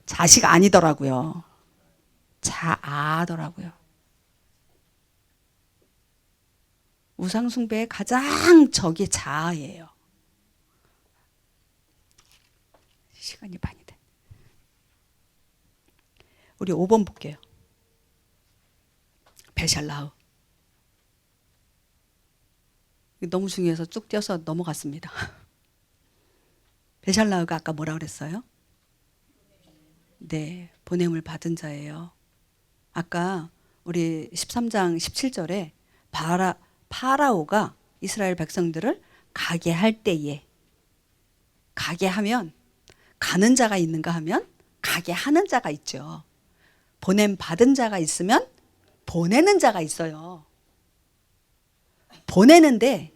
자식 아니더라고요. 자아더라고요. 우상 숭배의 가장 적이 자아예요. 시간이 반이 돼. 우리 5번 볼게요. 베샬라흐. 너무 중요해서 쭉 띄어서 넘어갔습니다. 베샬라흐가 아까 뭐라 그랬어요? 네, 보냄을 받은 자예요. 아까 우리 13장 17절에 파라오가 이스라엘 백성들을 가게 할 때에, 가게 하면 가는 자가 있는가 하면 가게 하는 자가 있죠. 보냄 받은 자가 있으면 보내는 자가 있어요. 보내는데,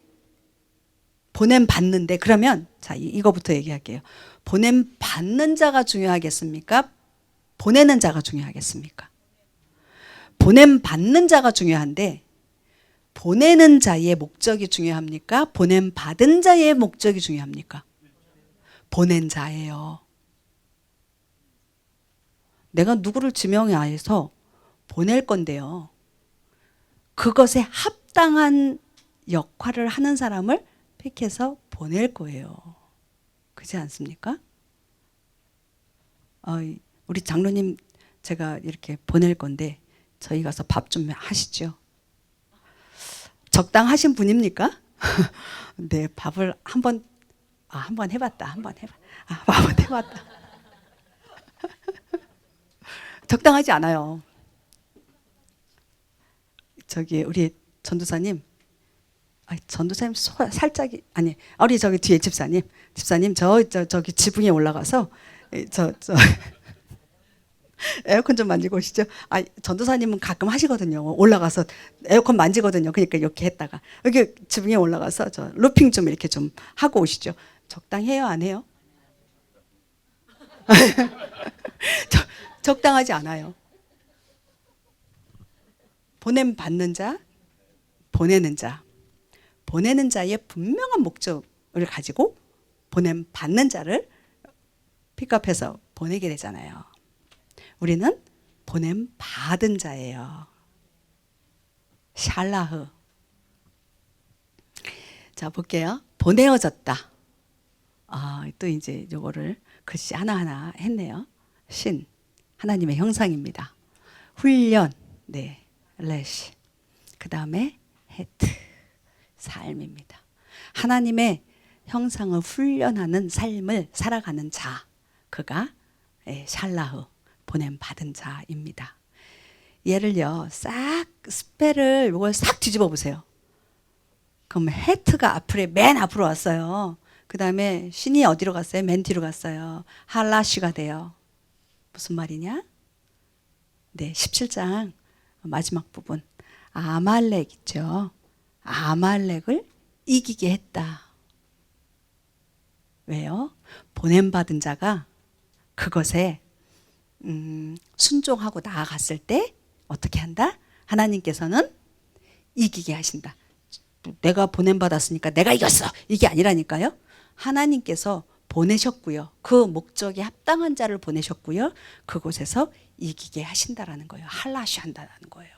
보냄 받는데, 그러면 자, 이거부터 얘기할게요. 보냄 받는 자가 중요하겠습니까? 보내는 자가 중요하겠습니까? 보냄 받는 자가 중요한데 보내는 자의 목적이 중요합니까? 보냄 받은 자의 목적이 중요합니까? 보낸 자예요. 내가 누구를 지명해서 보낼 건데요. 그것에 합당한 역할을 하는 사람을 픽해서 보낼 거예요. 그렇지 않습니까? 우리 장로님 제가 이렇게 보낼 건데 저희 가서 밥 좀 하시죠. 적당하신 분입니까? 네, 밥을 한번 해봤다. 한번 해봤다. 적당하지 않아요. 저기 우리 전도사님, 전도사님 살짝 아니 우리 저기 뒤에 집사님 저기 지붕에 올라가서 저 에어컨 좀 만지고 오시죠. 전도사님은 가끔 하시거든요. 올라가서 에어컨 만지거든요. 그러니까 이렇게 했다가 여기 지붕에 올라가서 저 루핑 좀 이렇게 좀 하고 오시죠. 적당해요, 안 해요? 적당하지 않아요. 보냄 받는 자, 보내는 자. 보내는 자의 분명한 목적을 가지고 보냄 받는 자를 픽업해서 보내게 되잖아요. 우리는 보냄 받은 자예요. 샬라흐. 자, 볼게요. 보내어졌다. 또 이제 요거를 글씨 하나하나 했네요. 신, 하나님의 형상입니다. 훈련, 네, 레시. 그 다음에 헤트, 삶입니다. 하나님의 형상을 훈련하는 삶을 살아가는 자, 그가 샬라흐, 보냄 받은 자입니다. 얘를요, 싹 스펠을 이걸 싹 뒤집어 보세요. 그럼 헤트가 맨 앞으로 왔어요. 그 다음에 신이 어디로 갔어요? 맨 뒤로 갔어요. 할라시가 돼요. 무슨 말이냐? 네, 17장 마지막 부분. 아말렉 있죠. 아말렉을 이기게 했다. 왜요? 보냄받은 자가 그것에 순종하고 나아갔을 때 어떻게 한다? 하나님께서는 이기게 하신다. 내가 보냄받았으니까 내가 이겼어. 이게 아니라니까요. 하나님께서 보내셨고요. 그 목적에 합당한 자를 보내셨고요. 그곳에서 이기게 하신다라는 거예요. 할라시 한다라는 거예요.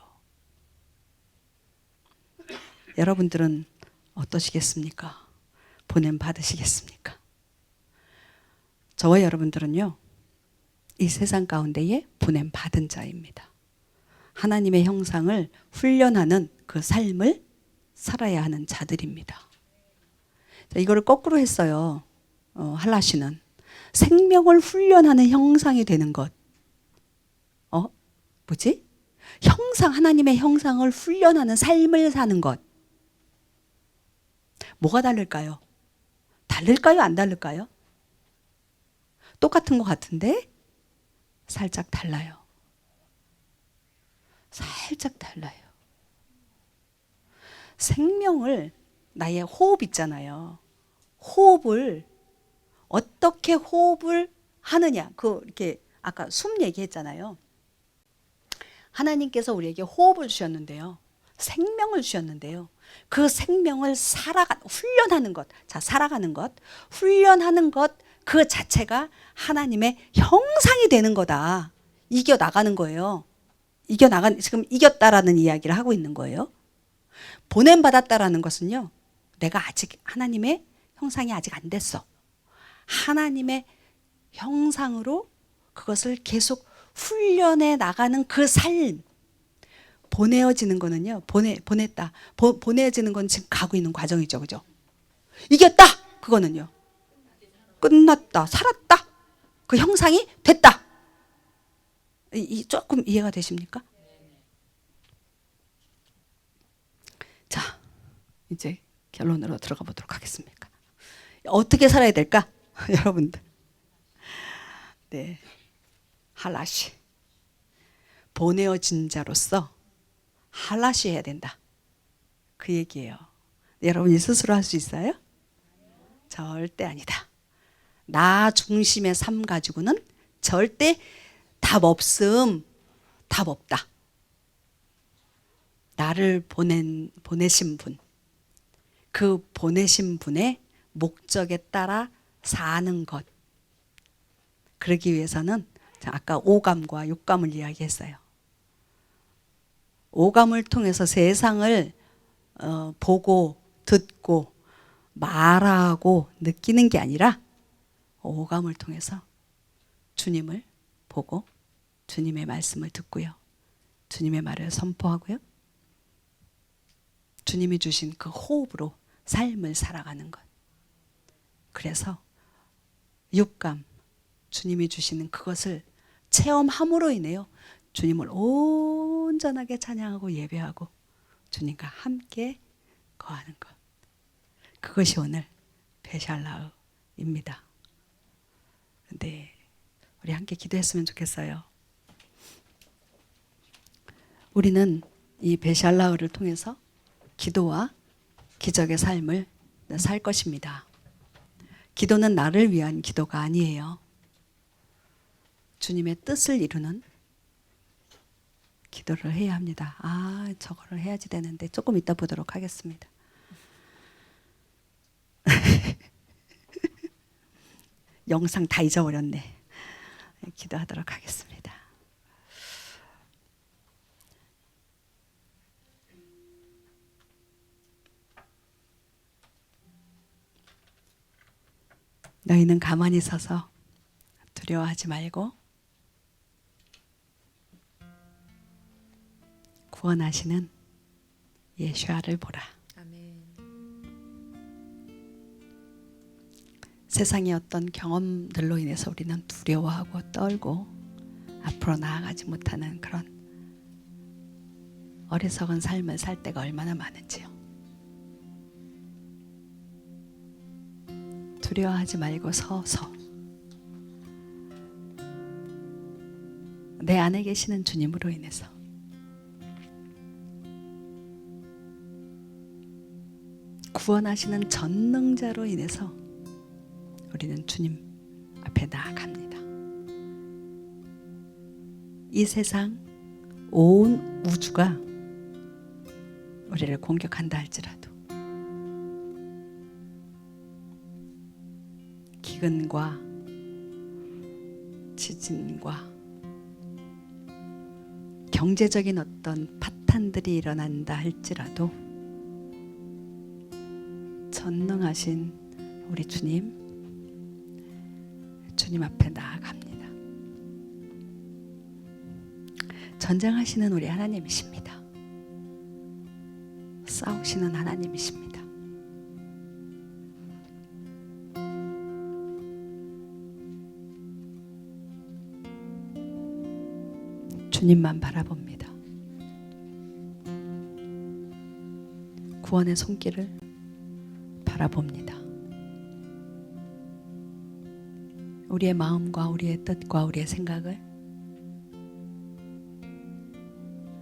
여러분들은 어떠시겠습니까? 보냄 받으시겠습니까? 저와 여러분들은요, 이 세상 가운데에 보냄 받은 자입니다. 하나님의 형상을 훈련하는 그 삶을 살아야 하는 자들입니다. 자, 이거를 거꾸로 했어요. 할라시는 생명을 훈련하는 형상이 되는 것. 뭐지? 하나님의 형상을 훈련하는 삶을 사는 것. 뭐가 다를까요? 다를까요? 안 다를까요? 똑같은 것 같은데 살짝 달라요. 살짝 달라요. 생명을, 나의 호흡 있잖아요. 호흡을 어떻게 호흡을 하느냐. 이렇게 아까 숨 얘기했잖아요. 하나님께서 우리에게 호흡을 주셨는데요. 생명을 주셨는데요. 그 생명을 훈련하는 것. 자, 살아가는 것. 훈련하는 것 그 자체가 하나님의 형상이 되는 거다. 이겨나가는 거예요. 지금 이겼다라는 이야기를 하고 있는 거예요. 보냄받았다라는 것은요. 내가 아직 하나님의 형상이 아직 안 됐어. 하나님의 형상으로 그것을 계속 훈련해 나가는 그 삶. 보내어지는 거는요. 보냈다. 보내어지는 건 지금 가고 있는 과정이죠. 그죠? 이겼다. 그거는요. 끝났다. 살았다. 그 형상이 됐다. 조금 이해가 되십니까? 자, 이제 결론으로 들어가 보도록 하겠습니다. 어떻게 살아야 될까? 여러분들. 네. 할라시. 보내어진 자로서 할라시 해야 된다. 그 얘기예요. 여러분이 스스로 할 수 있어요? 절대 아니다. 나 중심의 삶 가지고는 절대 답 없음. 답 없다. 나를 보내신 분, 그 보내신 분의 목적에 따라 사는 것. 그러기 위해서는 아까 오감과 육감을 이야기했어요. 오감을 통해서 세상을 보고 듣고 말하고 느끼는 게 아니라 오감을 통해서 주님을 보고 주님의 말씀을 듣고요. 주님의 말을 선포하고요. 주님이 주신 그 호흡으로 삶을 살아가는 것. 그래서 육감, 주님이 주시는 그것을 체험함으로 인해요. 주님을 온전하게 찬양하고 예배하고 주님과 함께 거하는 것. 그것이 오늘 베샬라흐입니다. 근데 우리 함께 기도했으면 좋겠어요. 우리는 이 베샬라흐를 통해서 기도와 기적의 삶을 살 것입니다. 기도는 나를 위한 기도가 아니에요. 주님의 뜻을 이루는 기도를 해야 합니다. 저거를 해야지 되는데 조금 이따 보도록 하겠습니다. 영상 다 잊어버렸네. 기도하도록 하겠습니다. 너희는 가만히 서서 두려워하지 말고 구원하시는 예수아를 보라. 아멘. 세상의 어떤 경험들로 인해서 우리는 두려워하고 떨고 앞으로 나아가지 못하는 그런 어리석은 삶을 살 때가 얼마나 많은지요. 두려워하지 말고 서서 내 안에 계시는 주님으로 인해서 구원하시는 전능자로 인해서 우리는 주님 앞에 나아갑니다. 이 세상 온 우주가 우리를 공격한다 할지라도 기근과 지진과 경제적인 어떤 파탄들이 일어난다 할지라도 전능하신 우리 주님 앞에 나아갑니다. 전쟁하시는 우리 하나님이십니다. 싸우시는 하나님이십니다. 주님만 바라봅니다. 구원의 손길을 바라봅니다. 우리의 마음과 우리의 뜻과 우리의 생각을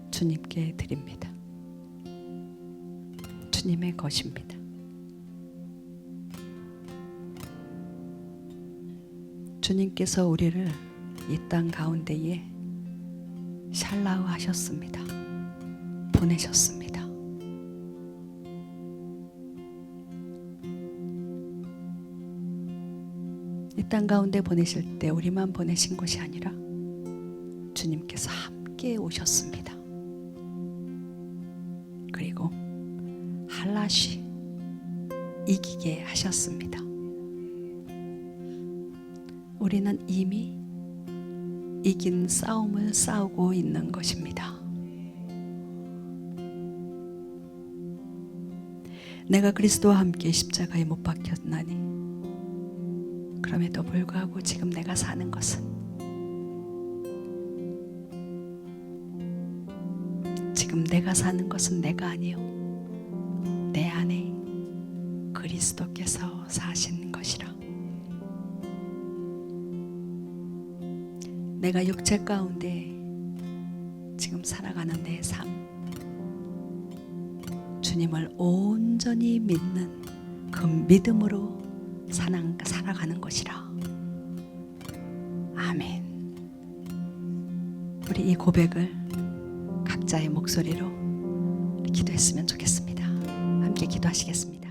주님께 드립니다. 주님의 것입니다. 주님께서 우리를 이 땅 가운데에 샬라흐 하셨습니다. 보내셨습니다. 이 땅 가운데 보내실 때 우리만 보내신 것이 아니라 주님께서 함께 오셨습니다. 그리고 할라시 이기게 하셨습니다. 우리는 이미 이긴 싸움을 싸우고 있는 것입니다. 내가 그리스도와 함께 십자가에 못 박혔나니 그럼에도 불구하고 지금 내가 사는 것은 내가 아니요 내 안에 그리스도께서 사신 것이라. 내가 육체 가운데 지금 살아가는 내 삶, 주님을 온전히 믿는 그 믿음으로 살아가는 것이라. 아멘. 우리 이 고백을 각자의 목소리로 기도했으면 좋겠습니다. 함께 기도하시겠습니다.